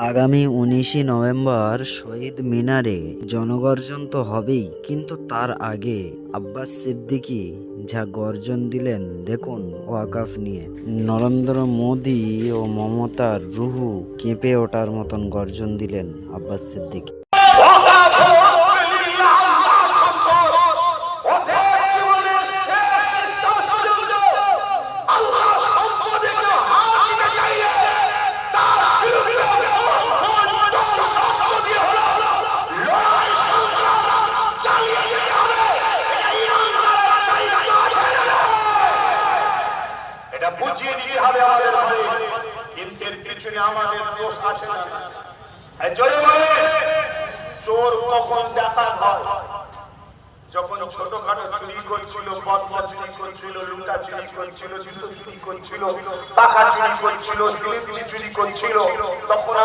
আগামী ১৯শে নভেম্বর শহীদ মিনারে জনগর্জন তো হবেই, কিন্তু তার আগে আব্বাস সিদ্দিকী যা গর্জন দিলেন দেখুন ওয়াকাফ নিয়ে। নরেন্দ্র মোদী ও মমতার রুহু কেঁপে ওঠার মতন গর্জন দিলেন আব্বাস সিদ্দিকী। বুঝিয়ে দিতে হবে আমাদের ভাই, কিন্তু এর পিছনে আমাদের দোষ আছে না? জোরে বলে, চোর কখন দেখা হয়? যখন ছোটখাটো চুরি করছিল, বদলা চুরি করছিল, লুটা চুরি করছিল, জুতো চুরি করছিল, টাকা চুরি করছিল, চুরি করছিল, তখন